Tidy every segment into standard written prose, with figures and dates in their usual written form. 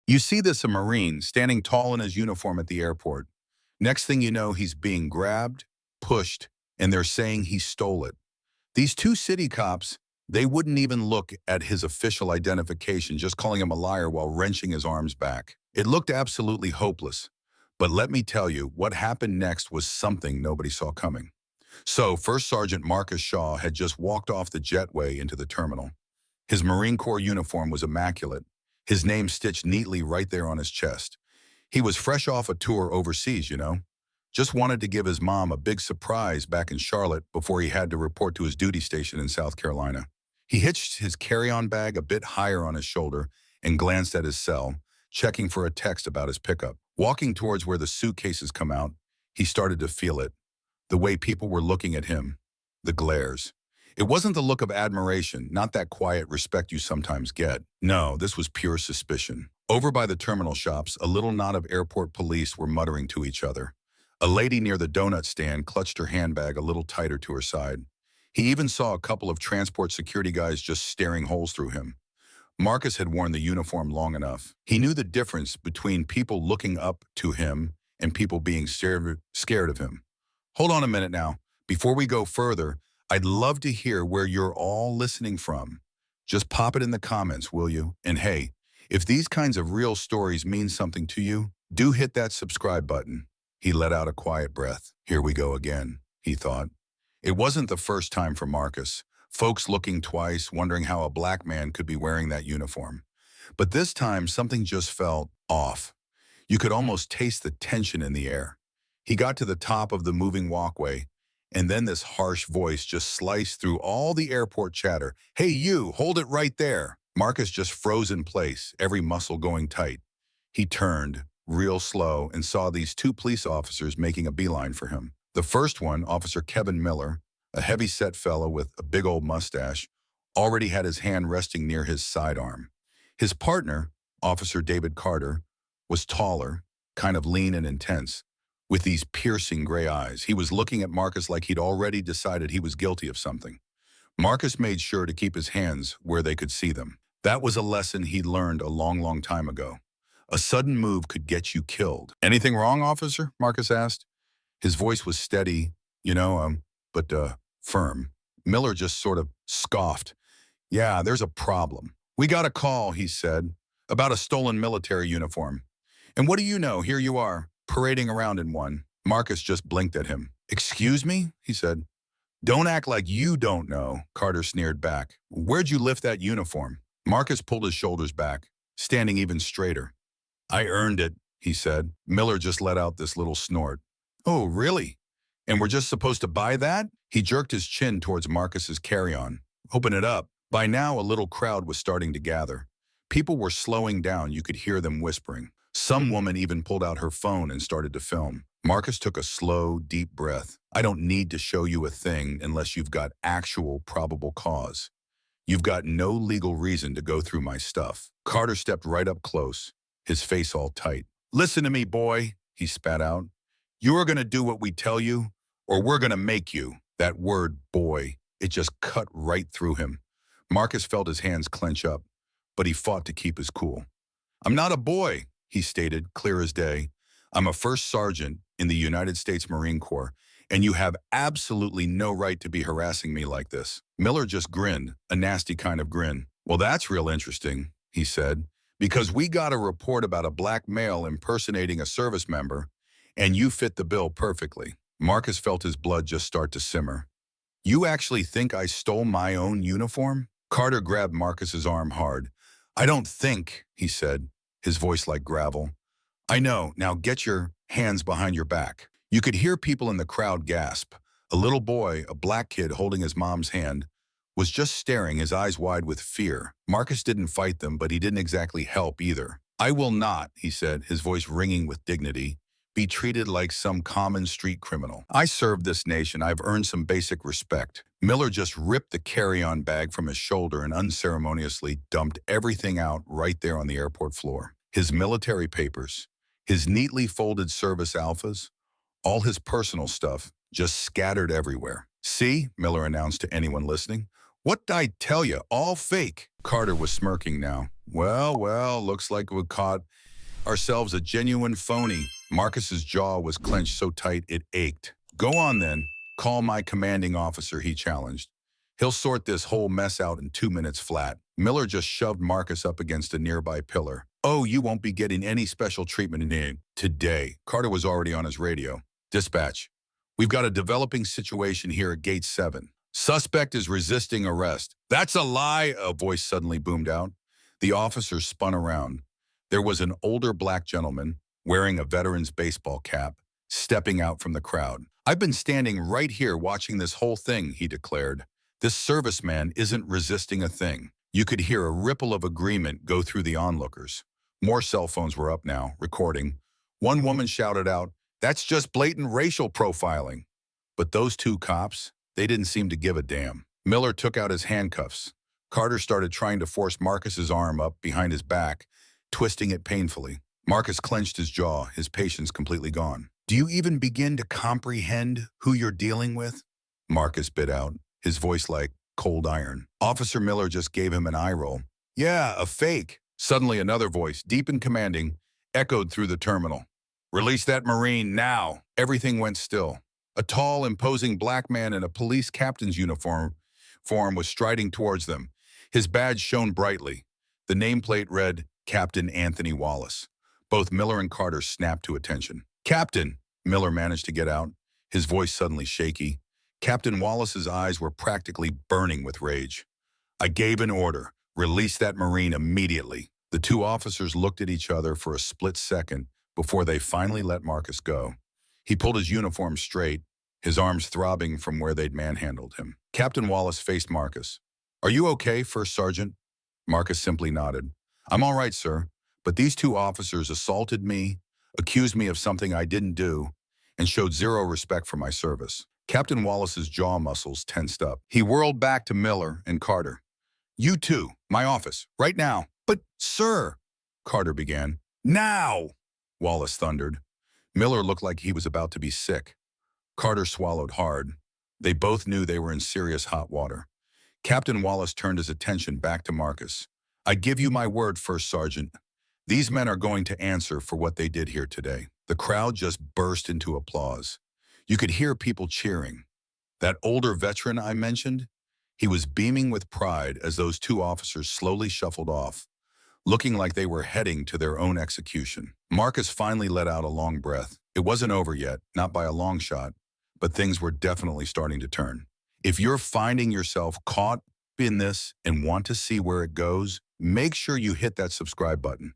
You see this a Marine standing tall in his uniform at the airport. Next thing you know, he's being grabbed, pushed, and they're saying he stole it. These two city cops, they wouldn't even look at his official identification, just calling him a liar while wrenching his arms back. It looked absolutely hopeless. But let me tell you, what happened next was something nobody saw coming. So, First Sergeant Marcus Shaw had just walked off the jetway into the terminal. His Marine Corps uniform was immaculate, his name stitched neatly right there on his chest. He was fresh off a tour overseas, you know. Just wanted to give his mom a big surprise back in Charlotte before he had to report to his duty station in South Carolina. He hitched his carry-on bag a bit higher on his shoulder and glanced at his cell, checking for a text about his pickup. Walking towards where the suitcases come out, he started to feel it. The way people were looking at him. The glares. It wasn't the look of admiration, not that quiet respect you sometimes get. No, this was pure suspicion. Over by the terminal shops, a little knot of airport police were muttering to each other. A lady near the donut stand clutched her handbag a little tighter to her side. He even saw a couple of transport security guys just staring holes through him. Marcus had worn the uniform long enough. He knew the difference between people looking up to him and people being scared of him. Hold on a minute now. Before we go further, I'd love to hear where you're all listening from. Just pop it in the comments, will you? And hey, if these kinds of real stories mean something to you, do hit that subscribe button. He let out a quiet breath. Here we go again, he thought. It wasn't the first time for Marcus. Folks looking twice, wondering how a black man could be wearing that uniform. But this time, something just felt off. You could almost taste the tension in the air. He got to the top of the moving walkway, and then this harsh voice just sliced through all the airport chatter. Hey, you, hold it right there. Marcus just froze in place, every muscle going tight. He turned, real slow, and saw these two police officers making a beeline for him. The first one, Officer Kevin Miller, a heavy-set fellow with a big old mustache, already had his hand resting near his sidearm. His partner, Officer David Carter, was taller, kind of lean and intense, with these piercing gray eyes. He was looking at Marcus like he'd already decided he was guilty of something. Marcus made sure to keep his hands where they could see them. That was a lesson he'd learned a long, long time ago. A sudden move could get you killed. Anything wrong, officer? Marcus asked. His voice was steady, but firm. Miller just sort of scoffed. Yeah, there's a problem. We got a call, he said, about a stolen military uniform. And what do you know? Here you are, parading around in one. Marcus just blinked at him. Excuse me? He said. Don't act like you don't know, Carter sneered back. Where'd you lift that uniform? Marcus pulled his shoulders back, standing even straighter. I earned it, he said. Miller just let out this little snort. Oh, really? And we're just supposed to buy that? He jerked his chin towards Marcus's carry-on. Open it up. By now, a little crowd was starting to gather. People were slowing down. You could hear them whispering. Some woman even pulled out her phone and started to film. Marcus took a slow, deep breath. I don't need to show you a thing unless you've got actual probable cause. You've got no legal reason to go through my stuff. Carter stepped right up close, his face all tight. Listen to me, boy, he spat out. You are going to do what we tell you, or we're going to make you. That word, boy, it just cut right through him. Marcus felt his hands clench up, but he fought to keep his cool. I'm not a boy, he stated, clear as day. I'm a first sergeant in the United States Marine Corps, and you have absolutely no right to be harassing me like this. Miller just grinned, a nasty kind of grin. Well, that's real interesting, he said, because we got a report about a black male impersonating a service member, and you fit the bill perfectly. Marcus felt his blood just start to simmer. You actually think I stole my own uniform? Carter grabbed Marcus's arm hard. I don't think, he said, his voice like gravel. I know, now get your hands behind your back. You could hear people in the crowd gasp. A little boy, a black kid holding his mom's hand, was just staring, his eyes wide with fear. Marcus didn't fight them, but he didn't exactly help either. I will not, he said, his voice ringing with dignity, be treated like some common street criminal. I served this nation. I've earned some basic respect. Miller just ripped the carry-on bag from his shoulder and unceremoniously dumped everything out right there on the airport floor. His military papers, his neatly folded service alphas, all his personal stuff just scattered everywhere. See, Miller announced to anyone listening. What'd I tell you? All fake. Carter was smirking now. Well, looks like we caught ourselves a genuine phony. Marcus's jaw was clenched so tight it ached. Go on then. Call my commanding officer, he challenged. He'll sort this whole mess out in 2 minutes flat. Miller just shoved Marcus up against a nearby pillar. Oh, you won't be getting any special treatment in today. Carter was already on his radio. Dispatch. We've got a developing situation here at Gate 7. Suspect is resisting arrest. That's a lie, a voice suddenly boomed out. The officer spun around. There was an older black gentleman wearing a veteran's baseball cap, stepping out from the crowd. I've been standing right here watching this whole thing, he declared. This serviceman isn't resisting a thing. You could hear a ripple of agreement go through the onlookers. More cell phones were up now, recording. One woman shouted out, "That's just blatant racial profiling." But those two cops, they didn't seem to give a damn. Miller took out his handcuffs. Carter started trying to force Marcus's arm up behind his back, twisting it painfully. Marcus clenched his jaw, his patience completely gone. Do you even begin to comprehend who you're dealing with? Marcus bit out, his voice like cold iron. Officer Miller just gave him an eye roll. Yeah, a fake. Suddenly another voice, deep and commanding, echoed through the terminal. Release that Marine now. Everything went still. A tall, imposing black man in a police captain's uniform was striding towards them. His badge shone brightly. The nameplate read, Captain Anthony Wallace. Both Miller and Carter snapped to attention. Captain, Miller managed to get out, his voice suddenly shaky. Captain Wallace's eyes were practically burning with rage. I gave an order. Release that Marine immediately. The two officers looked at each other for a split second before they finally let Marcus go. He pulled his uniform straight, his arms throbbing from where they'd manhandled him. Captain Wallace faced Marcus. Are you okay, First Sergeant? Marcus simply nodded. I'm all right, sir, but these two officers assaulted me, accused me of something I didn't do, and showed zero respect for my service. Captain Wallace's jaw muscles tensed up. He whirled back to Miller and Carter. You two, my office, right now. But, sir, Carter began. Now, Wallace thundered. Miller looked like he was about to be sick. Carter swallowed hard. They both knew they were in serious hot water. Captain Wallace turned his attention back to Marcus. I give you my word, First Sergeant. These men are going to answer for what they did here today. The crowd just burst into applause. You could hear people cheering. That older veteran I mentioned, he was beaming with pride as those two officers slowly shuffled off, looking like they were heading to their own execution. Marcus finally let out a long breath. It wasn't over yet, not by a long shot, but things were definitely starting to turn. If you're finding yourself caught in this and want to see where it goes, make sure you hit that subscribe button.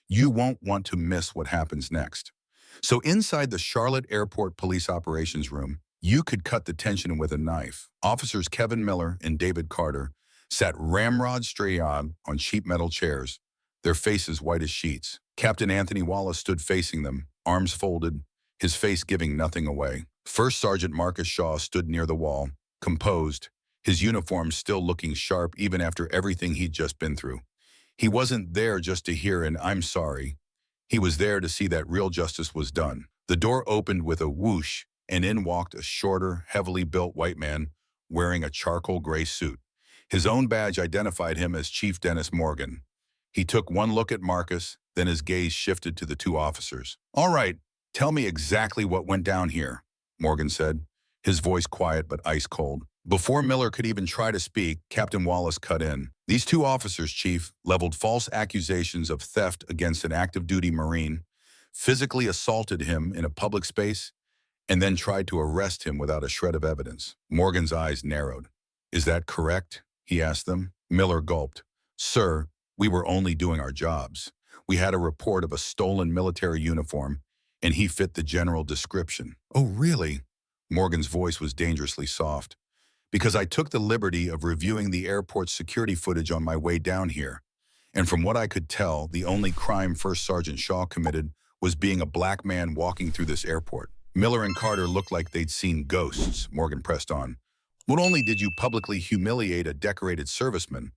You won't want to miss what happens next. So inside the Charlotte Airport Police Operations Room, you could cut the tension with a knife. Officers Kevin Miller and David Carter sat ramrod straight on cheap metal chairs, their faces white as sheets. Captain Anthony Wallace stood facing them, arms folded, his face giving nothing away. First Sergeant Marcus Shaw stood near the wall, composed, his uniform still looking sharp even after everything he'd just been through. He wasn't there just to hear an "I'm sorry." He was there to see that real justice was done. The door opened with a whoosh, and in walked a shorter, heavily built white man wearing a charcoal gray suit. His own badge identified him as Chief Dennis Morgan. He took one look at Marcus, then his gaze shifted to the two officers. All right, tell me exactly what went down here, Morgan said, his voice quiet but ice cold. Before Miller could even try to speak, Captain Wallace cut in. These two officers, Chief, leveled false accusations of theft against an active-duty Marine, physically assaulted him in a public space, and then tried to arrest him without a shred of evidence. Morgan's eyes narrowed. Is that correct? He asked them. Miller gulped. Sir, we were only doing our jobs. We had a report of a stolen military uniform, and he fit the general description. Oh, really? Morgan's voice was dangerously soft. Because I took the liberty of reviewing the airport's security footage on my way down here. And from what I could tell, the only crime First Sergeant Shaw committed was being a black man walking through this airport. Miller and Carter looked like they'd seen ghosts, Morgan pressed on. Not only did you publicly humiliate a decorated serviceman,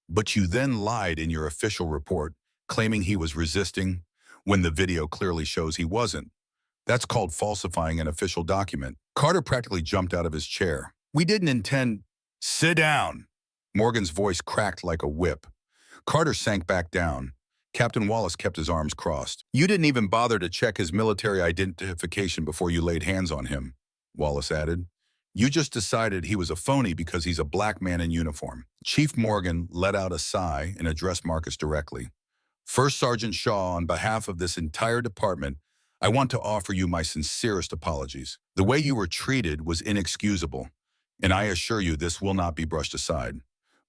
but you then lied in your official report, claiming he was resisting when the video clearly shows he wasn't. That's called falsifying an official document. Carter practically jumped out of his chair. We didn't intend. Sit down. Morgan's voice cracked like a whip. Carter sank back down. Captain Wallace kept his arms crossed. You didn't even bother to check his military identification before you laid hands on him, Wallace added. You just decided he was a phony because he's a black man in uniform. Chief Morgan let out a sigh and addressed Marcus directly. First Sergeant Shaw, on behalf of this entire department, I want to offer you my sincerest apologies. The way you were treated was inexcusable, and I assure you this will not be brushed aside.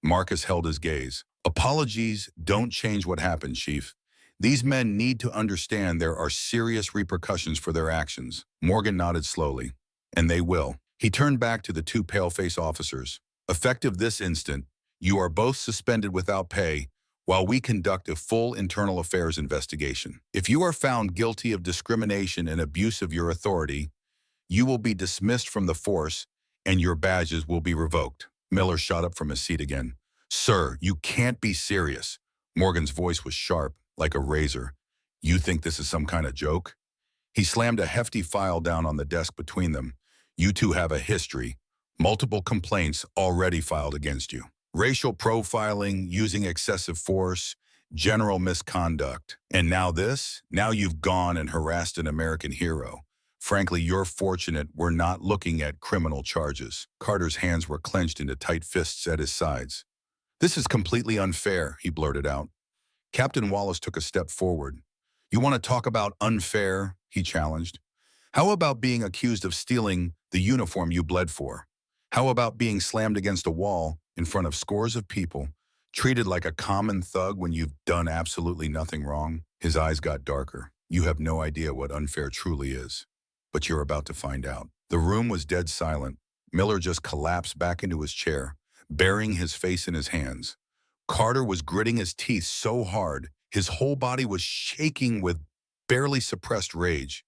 Marcus held his gaze. Apologies don't change what happened, Chief. These men need to understand there are serious repercussions for their actions. Morgan nodded slowly. And they will. He turned back to the two pale-faced officers. Effective this instant, you are both suspended without pay while we conduct a full internal affairs investigation. If you are found guilty of discrimination and abuse of your authority, you will be dismissed from the force and your badges will be revoked. Miller shot up from his seat again. Sir, you can't be serious. Morgan's voice was sharp, like a razor. You think this is some kind of joke? He slammed a hefty file down on the desk between them. You two have a history. Multiple complaints already filed against you. Racial profiling, using excessive force, general misconduct. And now this? Now you've gone and harassed an American hero. Frankly, you're fortunate we're not looking at criminal charges. Carter's hands were clenched into tight fists at his sides. This is completely unfair, he blurted out. Captain Wallace took a step forward. You want to talk about unfair? He challenged. How about being accused of stealing the uniform you bled for? How about being slammed against a wall in front of scores of people, treated like a common thug when you've done absolutely nothing wrong? His eyes got darker. You have no idea what unfair truly is, but you're about to find out. The room was dead silent. Miller just collapsed back into his chair, burying his face in his hands. Carter was gritting his teeth so hard, his whole body was shaking with barely suppressed rage.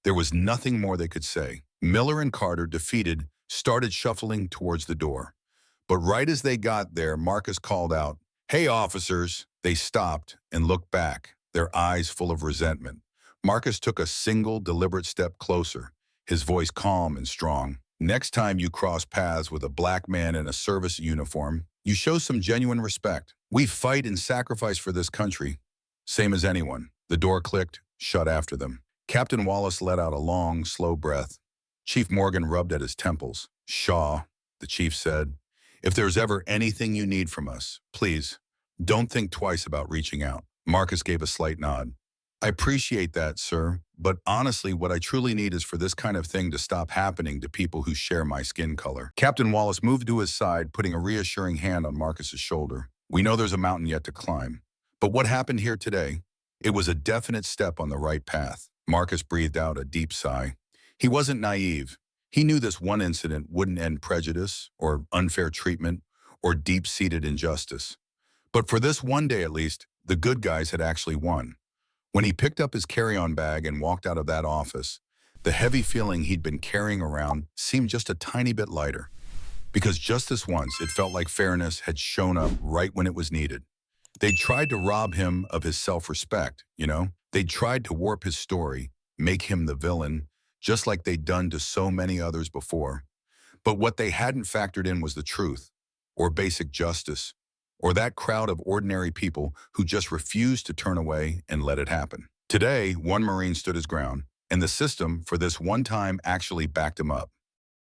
There was nothing more they could say. Miller and Carter, defeated, started shuffling towards the door. But right as they got there, Marcus called out, "Hey, officers!" They stopped and looked back, their eyes full of resentment. Marcus took a single, deliberate step closer, his voice calm and strong. Next time you cross paths with a black man in a service uniform, you show some genuine respect. We fight and sacrifice for this country, same as anyone. The door clicked, shut after them. Captain Wallace let out a long, slow breath. Chief Morgan rubbed at his temples. Shaw, the chief said, if there's ever anything you need from us, please, don't think twice about reaching out. Marcus gave a slight nod. I appreciate that, sir, but honestly, what I truly need is for this kind of thing to stop happening to people who share my skin color. Captain Wallace moved to his side, putting a reassuring hand on Marcus's shoulder. We know there's a mountain yet to climb, but what happened here today? It was a definite step on the right path. Marcus breathed out a deep sigh. He wasn't naive. He knew this one incident wouldn't end prejudice or unfair treatment or deep-seated injustice. But for this one day at least, the good guys had actually won. When he picked up his carry-on bag and walked out of that office, the heavy feeling he'd been carrying around seemed just a tiny bit lighter. Because just this once, it felt like fairness had shown up right when it was needed. They'd tried to rob him of his self-respect, you know? They'd tried to warp his story, make him the villain, just like they'd done to so many others before. But what they hadn't factored in was the truth, or basic justice, or that crowd of ordinary people who just refused to turn away and let it happen. Today, one Marine stood his ground, and the system, for this one time, actually backed him up.